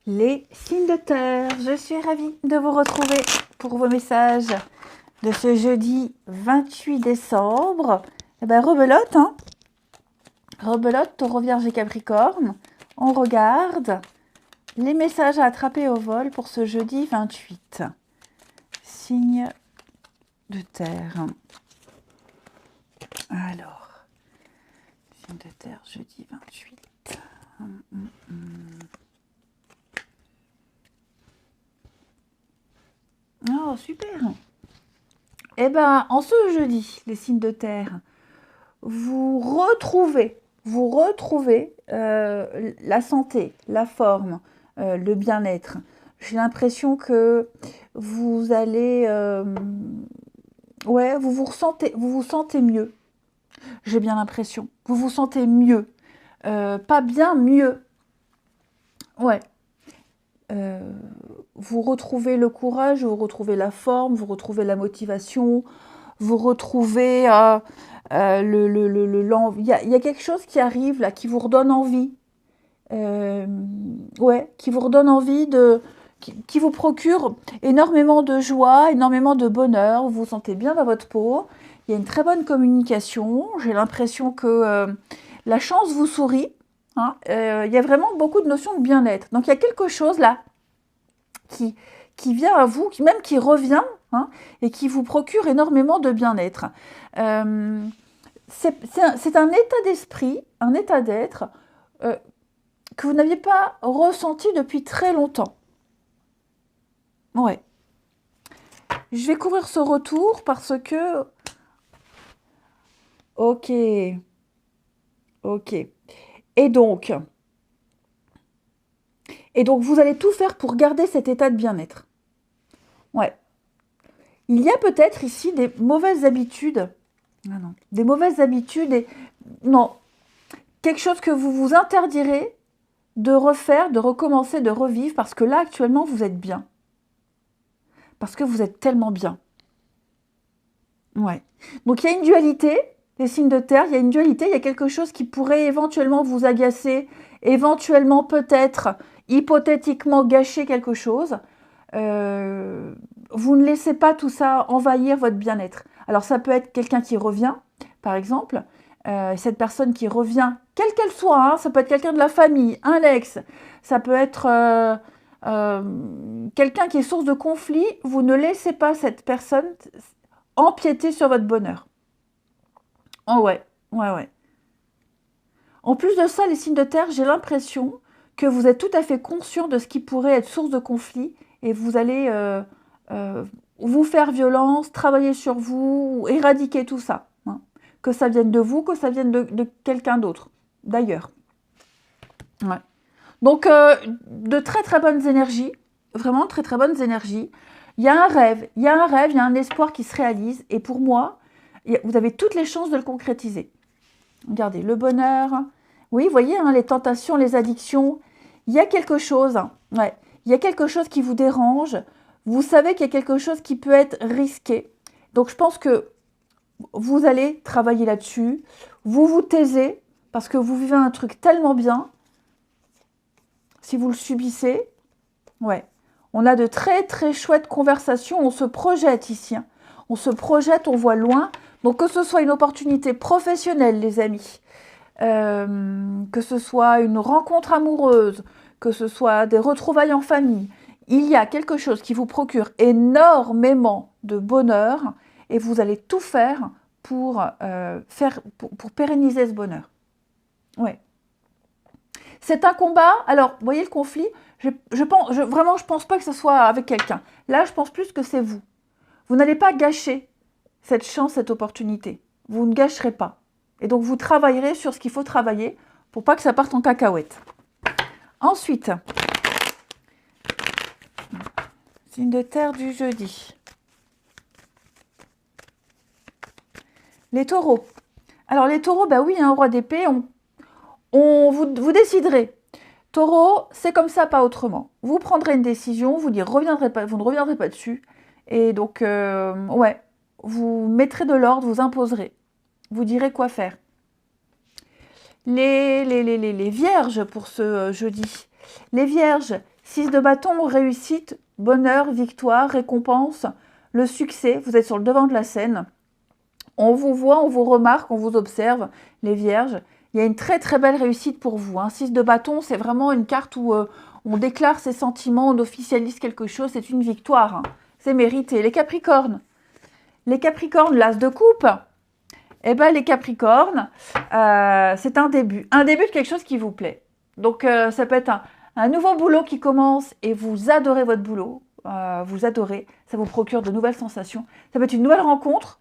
Les signes de terre, je suis ravie de vous retrouver pour vos messages de ce jeudi 28 décembre. Eh ben, rebelote, hein. Rebelote, Taureau, Vierge et Capricorne. On regarde les messages à attraper au vol pour ce jeudi 28. Signe de terre. Alors, signe de terre, jeudi 28. Oh, super. Eh bien, en ce jeudi, les signes de terre, vous retrouvez la santé, la forme, le bien-être. J'ai l'impression que vous allez... ouais, vous vous sentez mieux. J'ai bien l'impression. Vous vous sentez mieux. Pas bien, mieux. Ouais. Vous retrouvez le courage, vous retrouvez la forme, vous retrouvez la motivation, vous retrouvez il y a quelque chose qui arrive là, qui vous redonne envie. Ouais, qui vous redonne envie qui vous procure énormément de joie, énormément de bonheur. Vous vous sentez bien dans votre peau. Il y a une très bonne communication. J'ai l'impression que la chance vous sourit. Hein. Il y a vraiment beaucoup de notions de bien-être. Donc il y a quelque chose là qui vient à vous, qui revient, hein, et qui vous procure énormément de bien-être. C'est un état d'esprit, un état d'être que vous n'aviez pas ressenti depuis très longtemps. Ouais. Je vais couvrir ce retour parce que... Ok. Ok. Et donc, vous allez tout faire pour garder cet état de bien-être. Ouais. Il y a peut-être ici des mauvaises habitudes. Ah non. Des mauvaises habitudes et... Non. Quelque chose que vous vous interdirez de refaire, de recommencer, de revivre, parce que là, actuellement, vous êtes bien. Parce que vous êtes tellement bien. Ouais. Donc, il y a une dualité, les signes de terre, il y a une dualité, il y a quelque chose qui pourrait éventuellement vous agacer, éventuellement peut-être, hypothétiquement gâcher quelque chose. Vous ne laissez pas tout ça envahir votre bien-être. Alors, ça peut être quelqu'un qui revient, par exemple. Cette personne qui revient, quelle qu'elle soit, hein, ça peut être quelqu'un de la famille, un ex, ça peut être quelqu'un qui est source de conflit. Vous ne laissez pas cette personne empiéter sur votre bonheur. Oh ouais. En plus de ça, les signes de terre, j'ai l'impression que vous êtes tout à fait conscient de ce qui pourrait être source de conflit et vous allez vous faire violence, travailler sur vous, éradiquer tout ça. Hein. Que ça vienne de vous, que ça vienne de quelqu'un d'autre, d'ailleurs. Ouais. Donc, de très très bonnes énergies, vraiment très très bonnes énergies. Il y a un rêve, il y a un espoir qui se réalise. Et pour moi, vous avez toutes les chances de le concrétiser. Regardez, le bonheur. Oui, vous voyez, hein, les tentations, les addictions. Il y a quelque chose. Ouais, il y a quelque chose qui vous dérange. Vous savez qu'il y a quelque chose qui peut être risqué. Donc, je pense que vous allez travailler là-dessus. Vous vous taisez parce que vous vivez un truc tellement bien. Si vous le subissez, ouais. On a de très très chouettes conversations. On se projette ici. Hein. On se projette, on voit loin. Donc, que ce soit une opportunité professionnelle, les amis, que ce soit une rencontre amoureuse, que ce soit des retrouvailles en famille, il y a quelque chose qui vous procure énormément de bonheur et vous allez tout faire pour pérenniser ce bonheur. Ouais. C'est un combat. Alors, vous voyez le conflit, vraiment, je pense pas que ce soit avec quelqu'un. Là, je pense plus que c'est vous. Vous n'allez pas gâcher cette chance, cette opportunité. Vous ne gâcherez pas. Et donc, vous travaillerez sur ce qu'il faut travailler pour pas que ça parte en cacahuète. Ensuite, signe de terre du jeudi. Les taureaux. Alors, les taureaux, bah oui, hein, roi d'épée, vous déciderez. Taureau, c'est comme ça, pas autrement. Vous prendrez une décision, vous ne reviendrez pas dessus. Et donc, ouais, vous mettrez de l'ordre, vous imposerez. Vous direz quoi faire. Les vierges pour ce jeudi. Les vierges, 6 de bâton, réussite, bonheur, victoire, récompense, le succès. Vous êtes sur le devant de la scène. On vous voit, on vous remarque, on vous observe, les vierges. Il y a une très très belle réussite pour vous. 6 de bâton, c'est vraiment une carte où on déclare ses sentiments, on officialise quelque chose, c'est une victoire. C'est mérité. Les Capricornes, l'as de coupe. Eh bien, les Capricornes, c'est un début de quelque chose qui vous plaît. Donc, ça peut être un nouveau boulot qui commence et vous adorez votre boulot. Vous adorez, ça vous procure de nouvelles sensations. Ça peut être une nouvelle rencontre.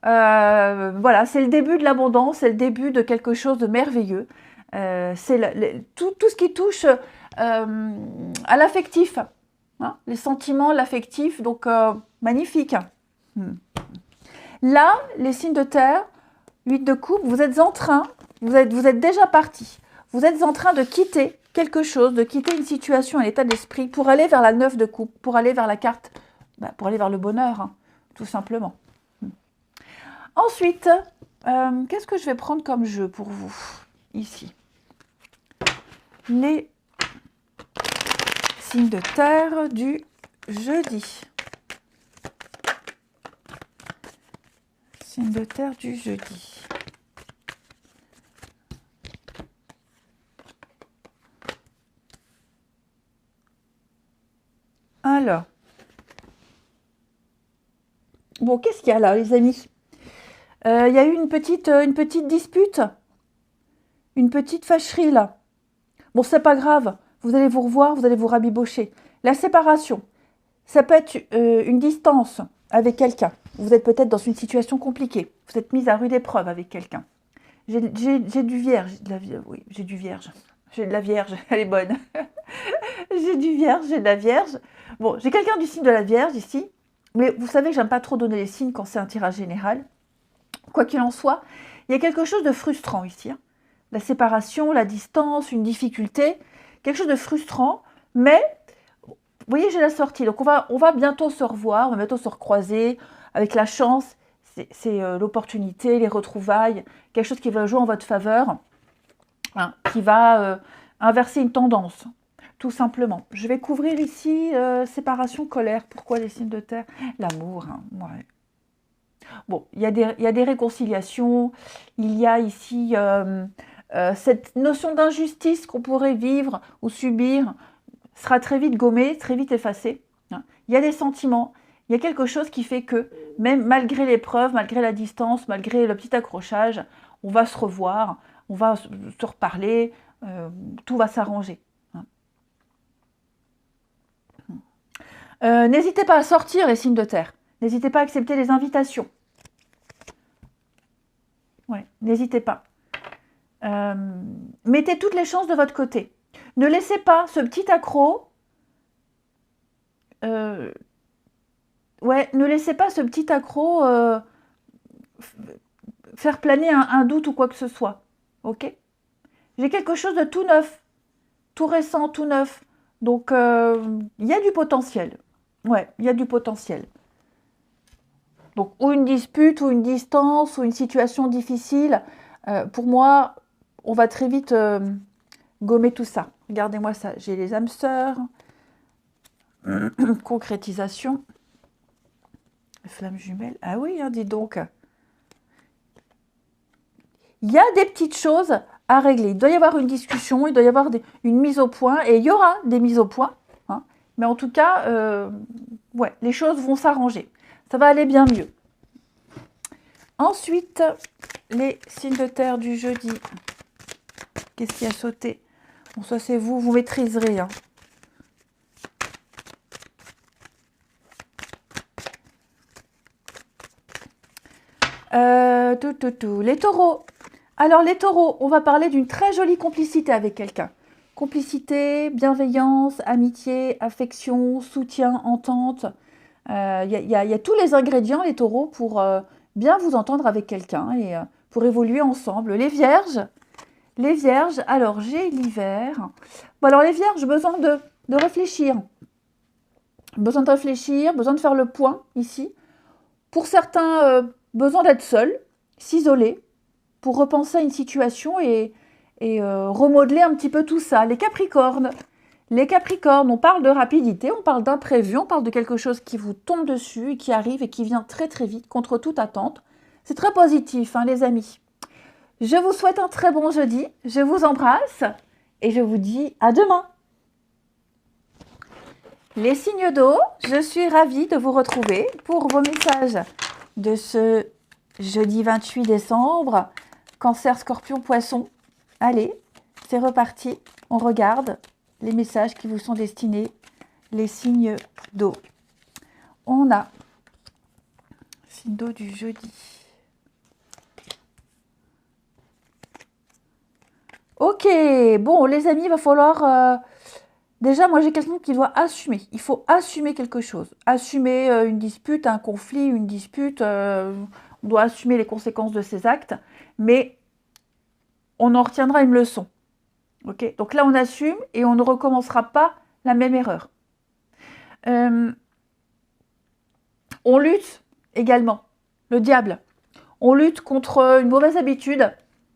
Voilà, c'est le début de l'abondance, c'est le début de quelque chose de merveilleux. C'est tout ce qui touche à l'affectif, hein, les sentiments, l'affectif, donc magnifique. Là, les signes de terre, 8 de coupe, vous êtes déjà parti. Vous êtes en train de quitter quelque chose, de quitter une situation, un état d'esprit pour aller vers la 9 de coupe, pour aller vers la carte, pour aller vers le bonheur, hein, tout simplement. Ensuite, qu'est-ce que je vais prendre comme jeu pour vous, ici? Les signes de terre du jeudi. Signes de terre du jeudi. Alors, bon, qu'est-ce qu'il y a là, les amis? Il y a eu une petite dispute, une petite fâcherie là. Bon, c'est pas grave, vous allez vous revoir, vous allez vous rabibocher. La séparation, ça peut être une distance avec quelqu'un. Vous êtes peut-être dans une situation compliquée. Vous êtes mise à rude épreuve avec quelqu'un. J'ai du vierge, oui, j'ai du vierge. J'ai de la vierge, elle est bonne. J'ai du vierge, j'ai de la vierge. Bon, j'ai quelqu'un du signe de la vierge ici. Mais vous savez que j'aime pas trop donner les signes quand c'est un tirage général. Quoi qu'il en soit, il y a quelque chose de frustrant ici. Hein. La séparation, la distance, une difficulté, quelque chose de frustrant, mais vous voyez, j'ai la sortie. Donc on va bientôt se revoir, on va bientôt se recroiser avec la chance, c'est l'opportunité, les retrouvailles, quelque chose qui va jouer en votre faveur, hein, qui va inverser une tendance, tout simplement. Je vais couvrir ici séparation, colère. Pourquoi les signes de terre? L'amour, hein, ouais. Bon, il y a des réconciliations, il y a ici cette notion d'injustice qu'on pourrait vivre ou subir sera très vite gommée, très vite effacée. Hein. Il y a des sentiments, il y a quelque chose qui fait que, même malgré l'épreuve, malgré la distance, malgré le petit accrochage, on va se revoir, on va se reparler, tout va s'arranger. Hein. N'hésitez pas à sortir les signes de terre, n'hésitez pas à accepter les invitations. Ouais, n'hésitez pas. Mettez toutes les chances de votre côté. Ne laissez pas ce petit accroc. Ne laissez pas ce petit accroc faire planer un doute ou quoi que ce soit. Ok? J'ai quelque chose de tout neuf, tout récent, tout neuf. Donc, il y a du potentiel. Ouais, il y a du potentiel. Donc, ou une dispute, ou une distance, ou une situation difficile. Pour moi, on va très vite gommer tout ça. Regardez-moi ça. J'ai les âmes sœurs. Concrétisation. Flamme jumelle. Ah oui, hein, dis donc. Il y a des petites choses à régler. Il doit y avoir une discussion, il doit y avoir une mise au point. Et il y aura des mises au point. Hein. Mais en tout cas, ouais, les choses vont s'arranger. Ça va aller bien mieux. Ensuite, les signes de terre du jeudi. Qu'est-ce qui a sauté? Bon, ça c'est vous, vous maîtriserez. Hein. Les taureaux. Alors les taureaux, on va parler d'une très jolie complicité avec quelqu'un. Complicité, bienveillance, amitié, affection, soutien, entente. Il y a tous les ingrédients, les taureaux, pour bien vous entendre avec quelqu'un et pour évoluer ensemble. Les vierges, alors j'ai l'hiver. Bon, alors les vierges, besoin de réfléchir. Besoin de réfléchir, besoin de faire le point ici. Pour certains, besoin d'être seul, s'isoler, pour repenser à une situation et et remodeler un petit peu tout ça. Les Capricornes, on parle de rapidité, on parle d'imprévu, on parle de quelque chose qui vous tombe dessus, et qui arrive et qui vient très très vite, contre toute attente. C'est très positif, hein, les amis. Je vous souhaite un très bon jeudi, je vous embrasse et je vous dis à demain. Les signes d'eau, je suis ravie de vous retrouver pour vos messages de ce jeudi 28 décembre. Cancer, Scorpion, Poisson. Allez, c'est reparti. On regarde les messages qui vous sont destinés, les signes d'eau. On a signe d'eau du jeudi. Ok, bon les amis, il va falloir... Déjà, moi j'ai quelqu'un qui doit assumer. Il faut assumer quelque chose. Assumer une dispute, un conflit, une dispute. On doit assumer les conséquences de ses actes. Mais on en retiendra une leçon. Okay, donc là, on assume et on ne recommencera pas la même erreur. On lutte également. Le diable. On lutte contre une mauvaise habitude,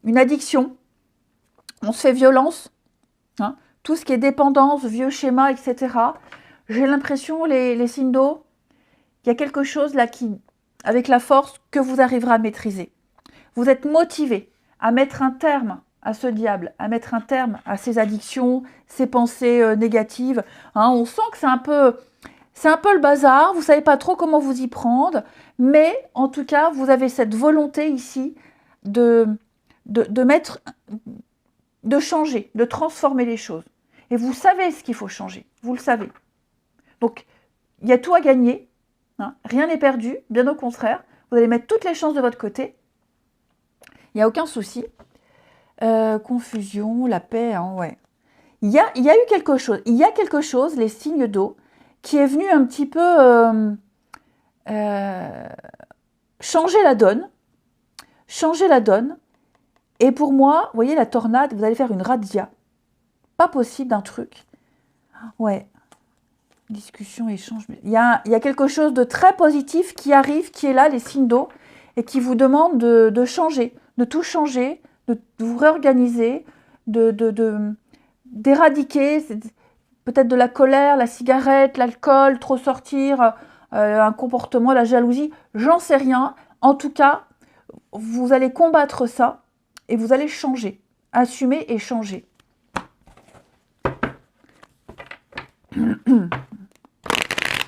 une addiction. On se fait violence. Hein, tout ce qui est dépendance, vieux schémas, etc. J'ai l'impression, les signes d'eau, il y a quelque chose là qui, avec la force, que vous arriverez à maîtriser. Vous êtes motivé à mettre un terme à ce diable, à mettre un terme à ces addictions, ces pensées négatives. Hein, on sent que c'est un peu le bazar, vous ne savez pas trop comment vous y prendre, mais en tout cas, vous avez cette volonté ici de changer, de transformer les choses. Et vous savez ce qu'il faut changer, vous le savez. Donc, il y a tout à gagner, hein, rien n'est perdu, bien au contraire. Vous allez mettre toutes les chances de votre côté, il n'y a aucun souci. Confusion, la paix, hein, ouais. Il y a eu quelque chose, les signes d'eau, qui est venu un petit peu changer la donne. Et pour moi, vous voyez la tornade, vous allez faire une razzia. Pas possible d'un truc. Ouais. Discussion, échange. Il y a quelque chose de très positif qui arrive, qui est là, les signes d'eau, et qui vous demande de changer, de tout changer, de vous réorganiser, d'éradiquer peut-être de la colère, la cigarette, l'alcool, trop sortir, un comportement, la jalousie, j'en sais rien. En tout cas, vous allez combattre ça et vous allez changer, assumer et changer.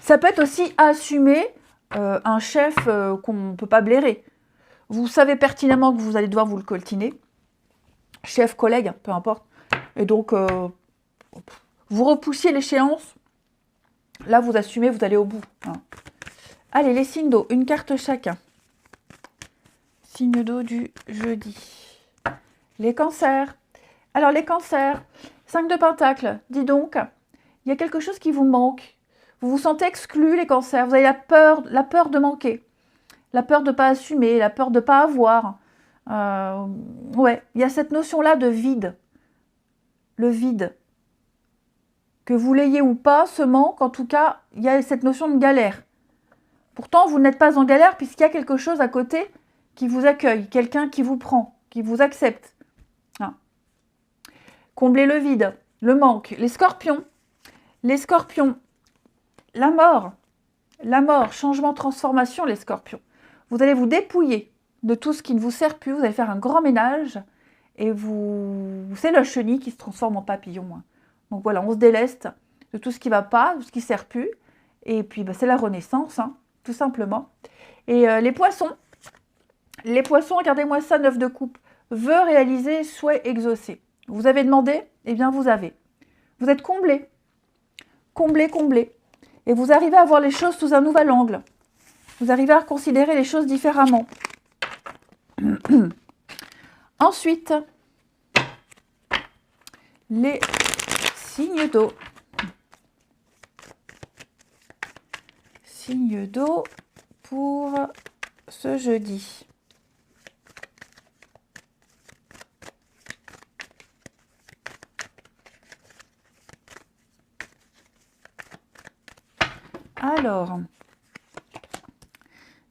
Ça peut être aussi assumer un chef qu'on ne peut pas blairer. Vous savez pertinemment que vous allez devoir vous le coltiner. Chef, collègue, peu importe. Et donc, vous repoussiez l'échéance. Là, vous assumez, vous allez au bout. Hein. Allez, les signes d'eau, une carte chacun. Signe d'eau du jeudi. Les cancers. Alors, les cancers, 5 de pentacles. Dis donc, il y a quelque chose qui vous manque. Vous vous sentez exclu, les cancers. Vous avez la peur de manquer. La peur de ne pas assumer, la peur de ne pas avoir. Ouais, il y a cette notion-là de vide. Le vide. Que vous l'ayez ou pas, ce manque, en tout cas, il y a cette notion de galère. Pourtant, vous n'êtes pas en galère puisqu'il y a quelque chose à côté qui vous accueille, quelqu'un qui vous prend, qui vous accepte. Hein. Combler le vide, le manque. Les scorpions, la mort, changement, transformation, les scorpions. Vous allez vous dépouiller de tout ce qui ne vous sert plus, vous allez faire un grand ménage et c'est la chenille qui se transforme en papillon. Hein. Donc voilà, on se déleste de tout ce qui ne va pas, de tout ce qui ne sert plus. Et puis c'est la renaissance, hein, tout simplement. Et les poissons, regardez-moi ça, 9 de coupe, veut réaliser, souhait exaucé. Vous avez demandé, eh bien vous avez. Vous êtes comblé. Et vous arrivez à voir les choses sous un nouvel angle. Vous arrivez à considérer les choses différemment. Ensuite, les signes d'eau. Signes d'eau pour ce jeudi. Alors,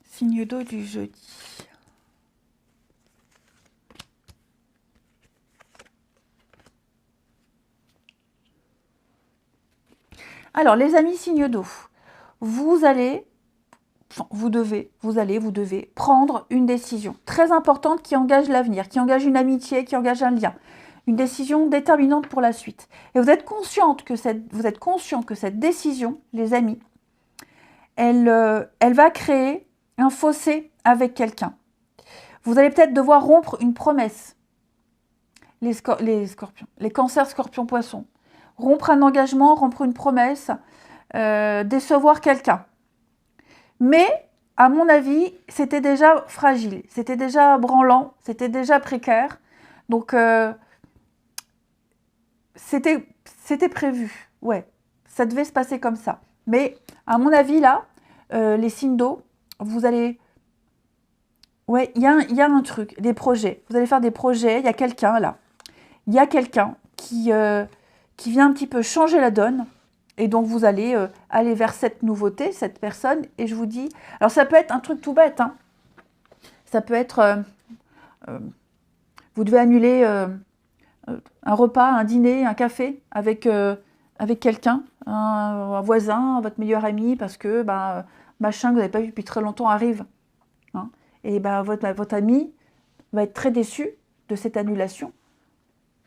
signe d'eau du jeudi. Alors, les amis signes d'eau, vous devez prendre une décision très importante qui engage l'avenir, qui engage une amitié, qui engage un lien. Une décision déterminante pour la suite. Et vous êtes conscient que cette décision, les amis, elle va créer un fossé avec quelqu'un. Vous allez peut-être devoir rompre une promesse. Les scorpions, les cancers, scorpions, poissons. Rompre un engagement, rompre une promesse, décevoir quelqu'un. Mais, à mon avis, c'était déjà fragile, c'était déjà branlant, c'était déjà précaire. Donc, c'était prévu, ouais, ça devait se passer comme ça. Mais, à mon avis, là, les signes d'eau, vous allez... Ouais, il y a un truc, des projets. Vous allez faire des projets, il y a quelqu'un, là. Il y a quelqu'un qui vient un petit peu changer la donne. Et donc, vous allez aller vers cette nouveauté, cette personne. Et je vous dis... Alors, ça peut être un truc tout bête, hein. Ça peut être... vous devez annuler un repas, un dîner, un café avec quelqu'un, un voisin, votre meilleur ami, parce que machin que vous n'avez pas vu depuis très longtemps arrive. Hein. Et votre ami va être très déçu de cette annulation.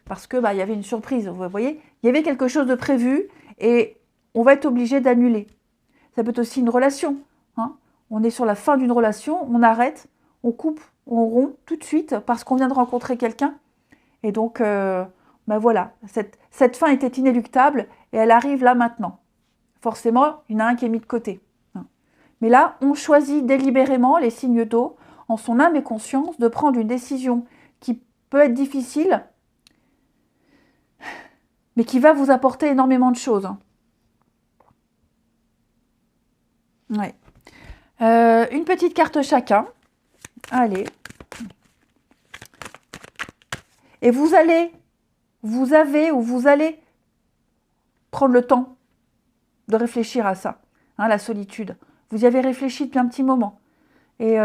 Parce que il y avait une surprise, vous voyez. Il y avait quelque chose de prévu et on va être obligé d'annuler. Ça peut être aussi une relation. Hein. On est sur la fin d'une relation, on arrête, on coupe, on rompt tout de suite parce qu'on vient de rencontrer quelqu'un. Et donc, voilà, cette fin était inéluctable et elle arrive là maintenant. Forcément, il y en a un qui est mis de côté. Hein. Mais là, on choisit délibérément, les signes d'eau, en son âme et conscience, de prendre une décision qui peut être difficile, mais qui va vous apporter énormément de choses. Hein. Ouais. Une petite carte chacun. Allez. Et vous allez prendre le temps de réfléchir à ça, hein, la solitude. Vous y avez réfléchi depuis un petit moment. Et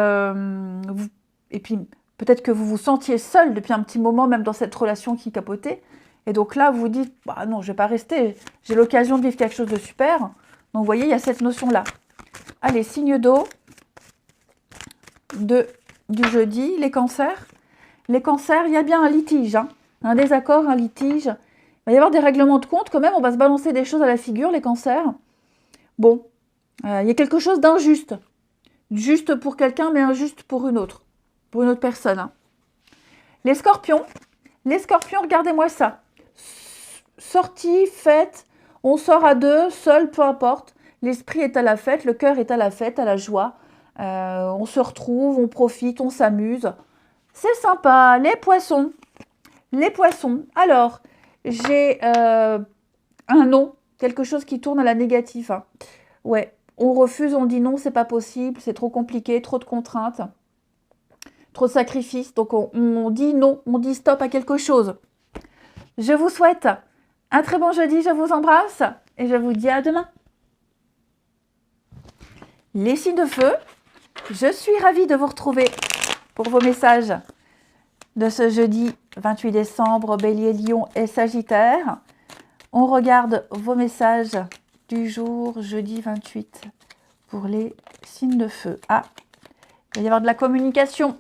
puis, peut-être que vous vous sentiez seul depuis un petit moment, même dans cette relation qui capotait. Et donc là, vous vous dites, non, je ne vais pas rester. J'ai l'occasion de vivre quelque chose de super. Donc, vous voyez, il y a cette notion-là. Allez, signe d'eau du jeudi, les cancers. Les cancers, il y a bien un litige, hein, un désaccord, un litige. Il va y avoir des règlements de compte quand même, on va se balancer des choses à la figure, les cancers. Bon, il y a quelque chose d'injuste. Juste pour quelqu'un, mais injuste pour une autre personne. Hein. Les scorpions, regardez-moi ça. Sortie, fête, on sort à deux, seul, peu importe. L'esprit est à la fête, le cœur est à la fête, à la joie. On se retrouve, on profite, on s'amuse. C'est sympa. Les poissons. Alors, j'ai un non, quelque chose qui tourne à la négative. Hein. Ouais, on refuse, on dit non, c'est pas possible, c'est trop compliqué, trop de contraintes, trop de sacrifices. Donc, on dit non, on dit stop à quelque chose. Je vous souhaite un très bon jeudi, je vous embrasse et je vous dis à demain. Les signes de feu, je suis ravie de vous retrouver pour vos messages de ce jeudi 28 décembre, Bélier, Lion et Sagittaire. On regarde vos messages du jour, jeudi 28, pour les signes de feu. Ah, il va y avoir de la communication.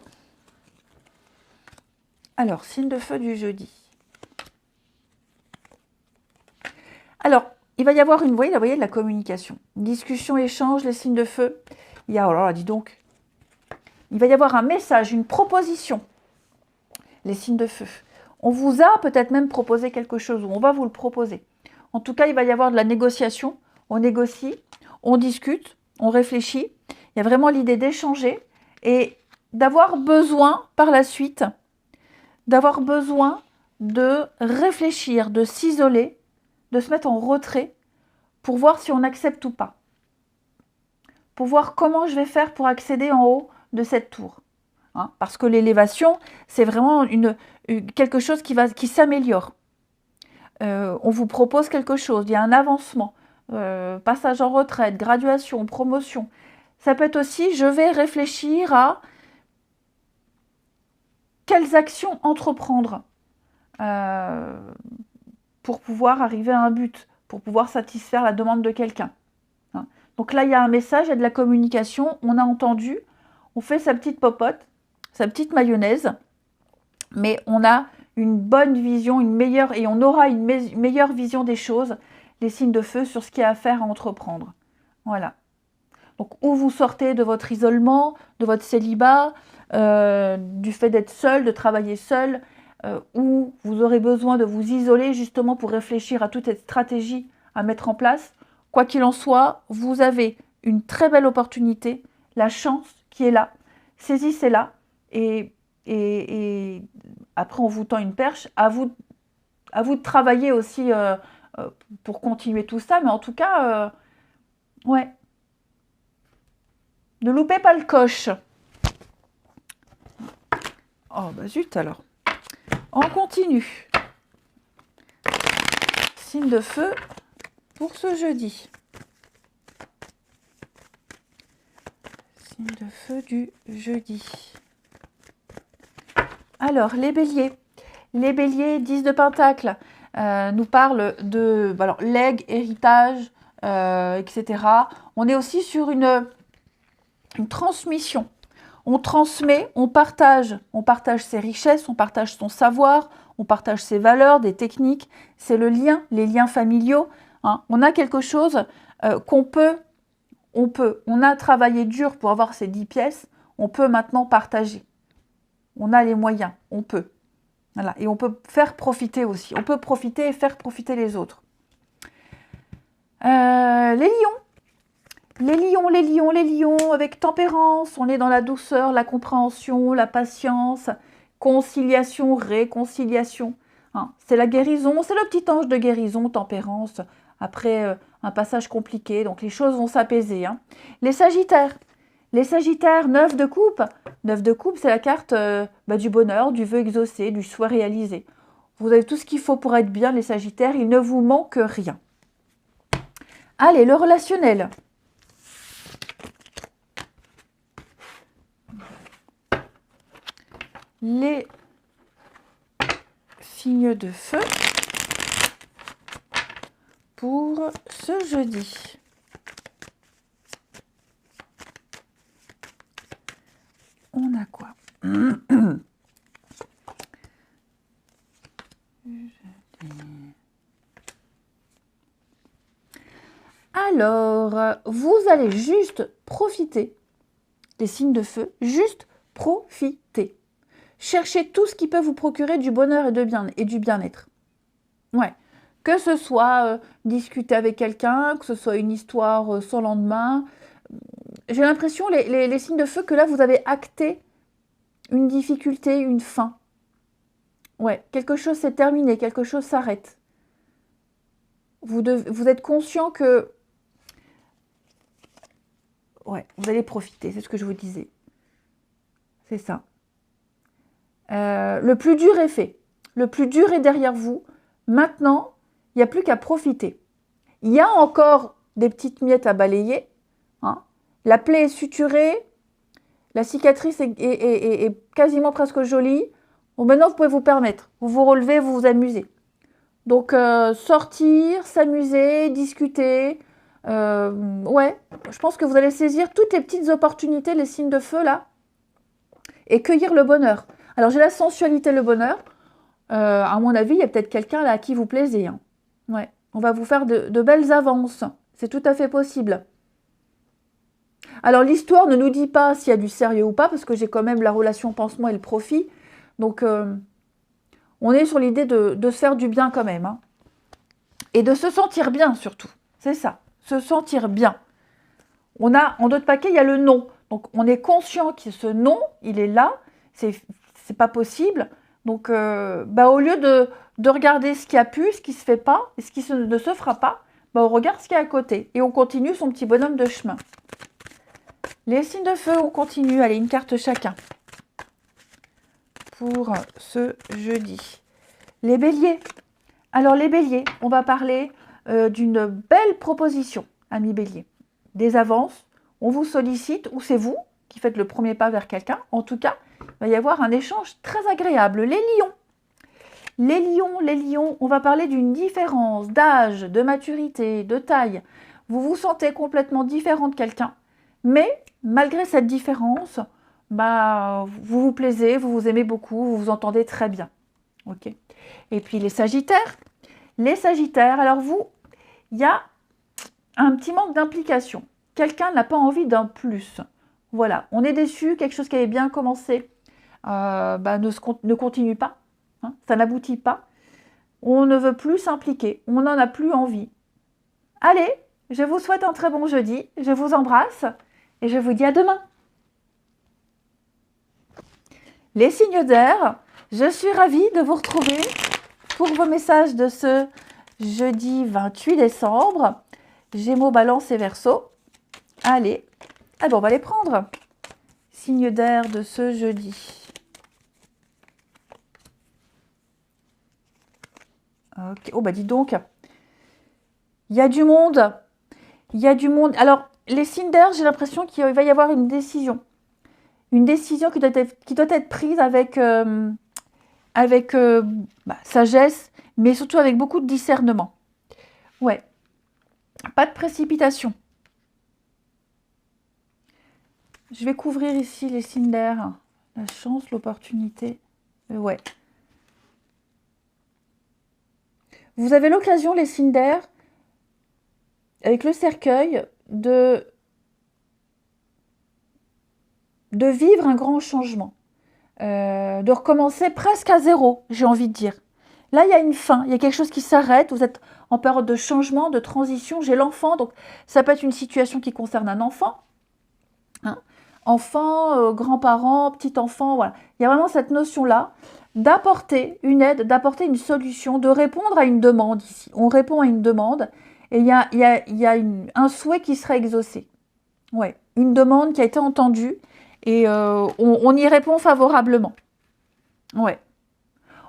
Alors, signe de feu du jeudi. Alors, il va y avoir vous voyez, de la communication. Discussion, échange, les signes de feu. Il y a, oh là là, dis donc, il va y avoir un message, une proposition. Les signes de feu. On vous a peut-être même proposé quelque chose, ou on va vous le proposer. En tout cas, il va y avoir de la négociation. On négocie, on discute, on réfléchit. Il y a vraiment l'idée d'échanger et d'avoir besoin, par la suite, d'avoir besoin de réfléchir, de s'isoler, de se mettre en retrait pour voir si on accepte ou pas. Pour voir comment je vais faire pour accéder en haut de cette tour. Hein, parce que l'élévation, c'est vraiment quelque chose qui s'améliore. On vous propose quelque chose, il y a un avancement, passage en retraite, graduation, promotion. Ça peut être aussi, je vais réfléchir à quelles actions entreprendre pour pouvoir arriver à un but, pour pouvoir satisfaire la demande de quelqu'un. Hein. Donc là, il y a un message, il y a de la communication, on a entendu, on fait sa petite popote, sa petite mayonnaise, mais on a une bonne vision, et on aura une meilleure vision des choses, les signes de feu, sur ce qu'il y a à faire, à entreprendre. Voilà. Donc, où vous sortez de votre isolement, de votre célibat, du fait d'être seul, de travailler seul, où vous aurez besoin de vous isoler justement pour réfléchir à toute cette stratégie à mettre en place. Quoi qu'il en soit, vous avez une très belle opportunité, la chance qui est là. Saisissez-la et après on vous tend une perche. À vous de travailler aussi pour continuer tout ça, mais en tout cas, ouais. Ne loupez pas le coche. Oh bah zut alors. On continue. Signe de feu pour ce jeudi. Signe de feu du jeudi. Alors, les béliers. Les béliers, 10 de pentacle, nous parlent de legs, héritage, etc. On est aussi sur une transmission. On transmet, on partage ses richesses, on partage son savoir, on partage ses valeurs, des techniques. C'est le lien, les liens familiaux. Hein. On a quelque chose on a travaillé dur pour avoir ces 10 pièces, on peut maintenant partager. On a les moyens, on peut. Voilà. Et on peut faire profiter aussi. On peut profiter et faire profiter les autres. Les lions. Les lions, avec tempérance, on est dans la douceur, la compréhension, la patience, conciliation, réconciliation. Hein. C'est la guérison, c'est le petit ange de guérison, tempérance, après un passage compliqué, donc les choses vont s'apaiser. Hein. Les sagittaires, 9 de coupe. 9 de coupe, c'est la carte du bonheur, du vœu exaucé, du souhait réalisé. Vous avez tout ce qu'il faut pour être bien, les sagittaires, il ne vous manque rien. Allez, le relationnel. Les signes de feu pour ce jeudi. On a quoi? Alors, vous allez juste profiter des signes de feu, juste profiter. Cherchez tout ce qui peut vous procurer du bonheur et du bien-être. Ouais. Que ce soit discuter avec quelqu'un, que ce soit une histoire sans lendemain. J'ai l'impression, les signes de feu, que là, vous avez acté une difficulté, une fin. Ouais, quelque chose s'est terminé, quelque chose s'arrête. Vous êtes conscient que... Ouais, vous allez profiter, c'est ce que je vous disais. C'est ça. Le plus dur est fait. Le plus dur est derrière vous. Maintenant, il n'y a plus qu'à profiter. Il y a encore des petites miettes à balayer. Hein. La plaie est suturée. La cicatrice est quasiment presque jolie. Bon, maintenant, vous pouvez vous permettre. Vous vous relevez, vous vous amusez. Donc, sortir, s'amuser, discuter. Ouais, je pense que vous allez saisir toutes les petites opportunités, les signes de feu, là, et cueillir le bonheur. Alors, j'ai la sensualité, le bonheur. À mon avis, il y a peut-être quelqu'un là à qui vous plaisez. Hein. Ouais. On va vous faire de belles avances. C'est tout à fait possible. Alors, l'histoire ne nous dit pas s'il y a du sérieux ou pas, parce que j'ai quand même la relation pansement et le profit. Donc, on est sur l'idée de se faire du bien quand même. Hein. Et de se sentir bien, surtout. C'est ça, se sentir bien. On a, en d'autres paquets, il y a le non. Donc, on est conscient que ce non, il est là. C'est pas possible. Donc, au lieu de regarder ce qui a pu, ce qui ne se fait pas, et ce qui ne se fera pas, on regarde ce qui est à côté. Et on continue son petit bonhomme de chemin. Les signes de feu, on continue. Allez, une carte chacun. Pour ce jeudi. Les béliers. Alors, les béliers, on va parler d'une belle proposition, amis béliers. Des avances, on vous sollicite, ou c'est vous qui faites le premier pas vers quelqu'un. En tout cas, il va y avoir un échange très agréable. Les lions. Les lions, on va parler d'une différence d'âge, de maturité, de taille. Vous vous sentez complètement différent de quelqu'un, mais malgré cette différence, bah, vous vous plaisez, vous vous aimez beaucoup, vous vous entendez très bien. Ok. Et puis les Sagittaires, alors vous, il y a un petit manque d'implication. Quelqu'un n'a pas envie d'un plus. Voilà, on est déçu, quelque chose qui avait bien commencé ne continue pas, hein, ça n'aboutit pas. On ne veut plus s'impliquer, on n'en a plus envie. Allez, je vous souhaite un très bon jeudi, je vous embrasse et je vous dis à demain. Les signes d'air, je suis ravie de vous retrouver pour vos messages de ce jeudi 28 décembre. Gémeaux, Balance et Verseau. Allez, on va les prendre. Signes d'air de ce jeudi. Ok. Oh, bah dis donc. Il y a du monde. Il y a du monde. Alors, les signes d'air, j'ai l'impression qu'il va y avoir une décision. Une décision qui doit être prise avec sagesse, mais surtout avec beaucoup de discernement. Ouais. Pas de précipitation. Je vais couvrir ici les signes d'air. La chance, l'opportunité. Ouais. Vous avez l'occasion, les signes d'air, avec le cercueil, de vivre un grand changement. De recommencer presque à zéro, j'ai envie de dire. Là, il y a une fin, il y a quelque chose qui s'arrête, vous êtes en période de changement, de transition. J'ai l'enfant, donc ça peut être une situation qui concerne un enfant. Hein, enfant, grands-parents, petit-enfant, voilà. Il y a vraiment cette notion-là d'apporter une aide, d'apporter une solution, de répondre à une demande ici. On répond à une demande et il y a un souhait qui sera exaucé. Ouais, une demande qui a été entendue et on y répond favorablement. Ouais.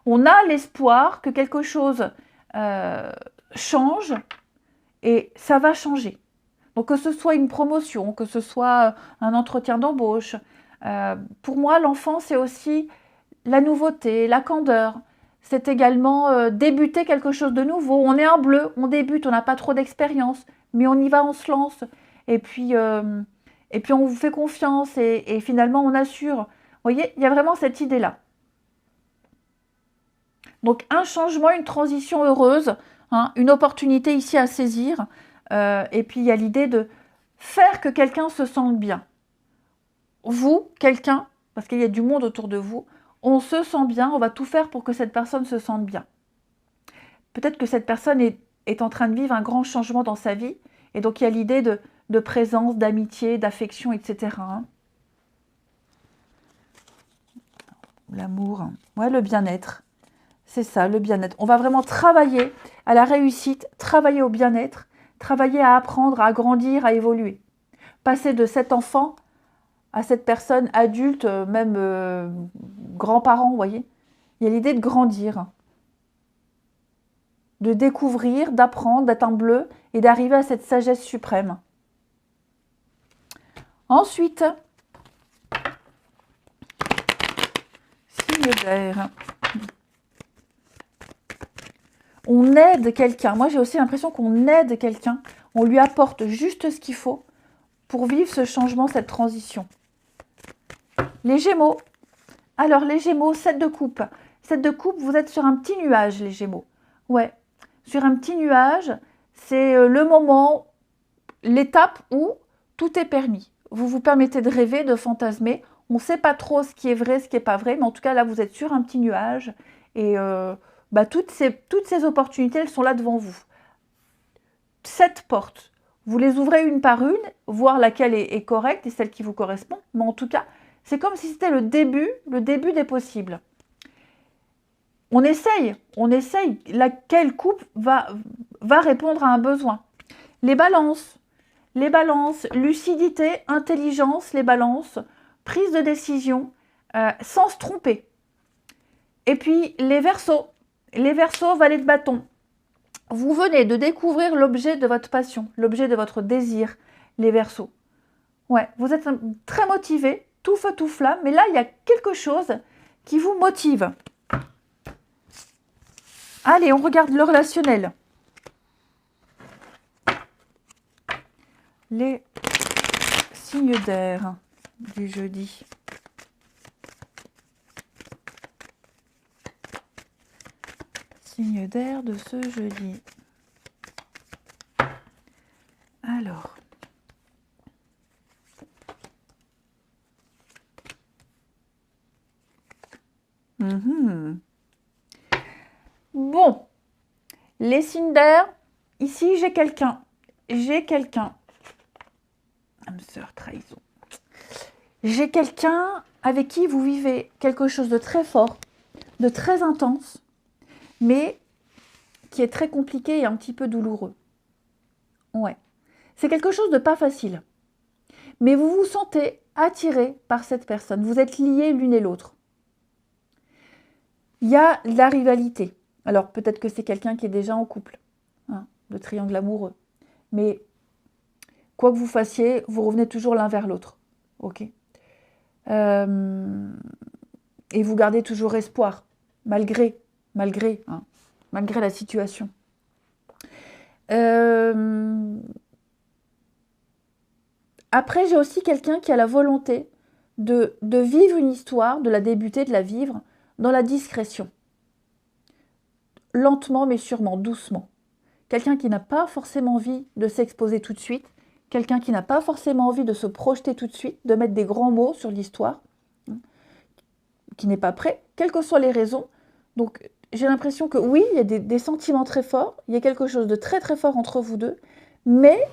On a l'espoir que quelque chose change et ça va changer. Donc que ce soit une promotion, que ce soit un entretien d'embauche. Pour moi, l'enfant, c'est aussi la nouveauté, la candeur. C'est également débuter quelque chose de nouveau. On est un bleu, on débute, on n'a pas trop d'expérience, mais on y va, on se lance. Et puis on vous fait confiance et finalement on assure. Vous voyez, il y a vraiment cette idée-là. Donc un changement, une transition heureuse, hein, une opportunité ici à saisir. Et puis il y a l'idée de faire que quelqu'un se sente bien. Vous, quelqu'un, parce qu'il y a du monde autour de vous, on se sent bien, on va tout faire pour que cette personne se sente bien. Peut-être que cette personne est en train de vivre un grand changement dans sa vie, et donc il y a l'idée de présence, d'amitié, d'affection, etc. Hein. L'amour, ouais, le bien-être. C'est ça, le bien-être. On va vraiment travailler à la réussite, travailler au bien-être, travailler à apprendre, à grandir, à évoluer. Passer de cet enfant à cette personne adulte, même grands-parents, vous voyez. Il y a l'idée de grandir, de découvrir, d'apprendre, d'être un bleu et d'arriver à cette sagesse suprême. Ensuite, signe d'air. On aide quelqu'un. Moi, j'ai aussi l'impression qu'on aide quelqu'un. On lui apporte juste ce qu'il faut pour vivre ce changement, cette transition. Les Gémeaux. Alors, les Gémeaux, 7 de coupe. 7 de coupe, vous êtes sur un petit nuage, les Gémeaux. Ouais, sur un petit nuage, c'est le moment, l'étape où tout est permis. Vous vous permettez de rêver, de fantasmer. On ne sait pas trop ce qui est vrai, ce qui n'est pas vrai, mais en tout cas, là, vous êtes sur un petit nuage et toutes ces opportunités, elles sont là devant vous. 7 portes. Vous les ouvrez une par une, voir laquelle est correcte et celle qui vous correspond. Mais en tout cas, c'est comme si c'était le début des possibles. On essaye. Laquelle coupe va répondre à un besoin. Les balances, lucidité, intelligence, les balances, prise de décision, sans se tromper. Et puis les Verseaux, valet de bâton. Vous venez de découvrir l'objet de votre passion, l'objet de votre désir, les Verseaux. Ouais, vous êtes très motivé, tout feu, tout flamme, mais là, il y a quelque chose qui vous motive. Allez, on regarde le relationnel. Les signes d'air du jeudi. Signes d'air de ce jeudi. Alors. Bon. Les signes d'air. Ici, j'ai quelqu'un. Âme sœur, trahison. J'ai quelqu'un avec qui vous vivez quelque chose de très fort, de très intense, mais qui est très compliqué et un petit peu douloureux. Ouais. C'est quelque chose de pas facile. Mais vous vous sentez attiré par cette personne. Vous êtes liés l'une et l'autre. Il y a de la rivalité. Alors peut-être que c'est quelqu'un qui est déjà en couple. Hein, le triangle amoureux. Mais quoi que vous fassiez, vous revenez toujours l'un vers l'autre. Ok. Et vous gardez toujours espoir, malgré la situation. Après, j'ai aussi quelqu'un qui a la volonté de vivre une histoire, de la débuter, de la vivre dans la discrétion. Lentement, mais sûrement, doucement. Quelqu'un qui n'a pas forcément envie de s'exposer tout de suite, quelqu'un qui n'a pas forcément envie de se projeter tout de suite, de mettre des grands mots sur l'histoire, qui n'est pas prêt, quelles que soient les raisons. Donc, j'ai l'impression que oui, il y a des sentiments très forts, il y a quelque chose de très très fort entre vous deux, mais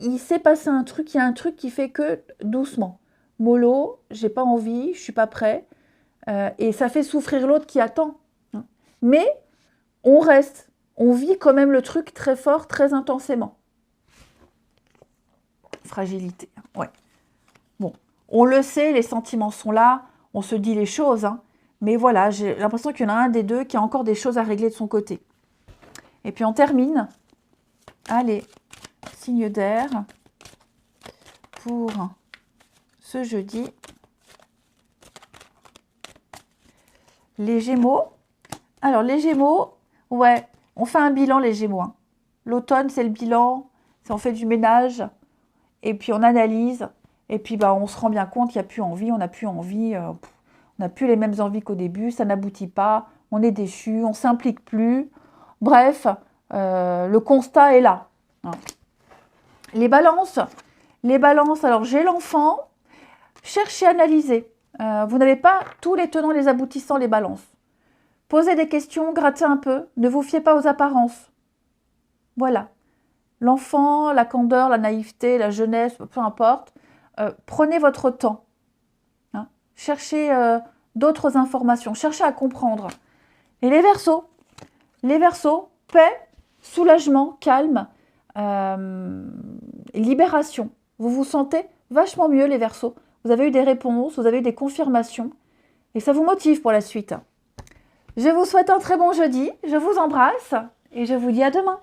il s'est passé un truc, il y a un truc qui fait que doucement, mollo, j'ai pas envie, je suis pas prêt, et ça fait souffrir l'autre qui attend. Mais on reste, on vit quand même le truc très fort, très intensément. Fragilité, ouais. Bon, on le sait, les sentiments sont là, on se dit les choses, hein, mais voilà, j'ai l'impression qu'il y en a un des deux qui a encore des choses à régler de son côté. Et puis on termine. Allez, signe d'air pour ce jeudi. Les Gémeaux. Alors les Gémeaux, ouais, on fait un bilan les Gémeaux. Hein. L'automne, c'est le bilan, on fait du ménage, et puis on analyse, et puis bah, on se rend bien compte qu'il n'y a plus envie, on n'a plus envie, on n'a plus les mêmes envies qu'au début, ça n'aboutit pas, on est déçu, on ne s'implique plus. Bref, le constat est là. Hein. Les balances, alors j'ai l'enfant, cherchez à analyser. Vous n'avez pas tous les tenants, les aboutissants, les balances. Posez des questions, grattez un peu, ne vous fiez pas aux apparences. Voilà. L'enfant, la candeur, la naïveté, la jeunesse, peu importe, prenez votre temps. Hein. Cherchez d'autres informations, cherchez à comprendre. Et les Verseaux, paix, soulagement, calme, libération. Vous vous sentez vachement mieux les Verseaux. Vous avez eu des réponses, vous avez eu des confirmations et ça vous motive pour la suite. Je vous souhaite un très bon jeudi, je vous embrasse et je vous dis à demain.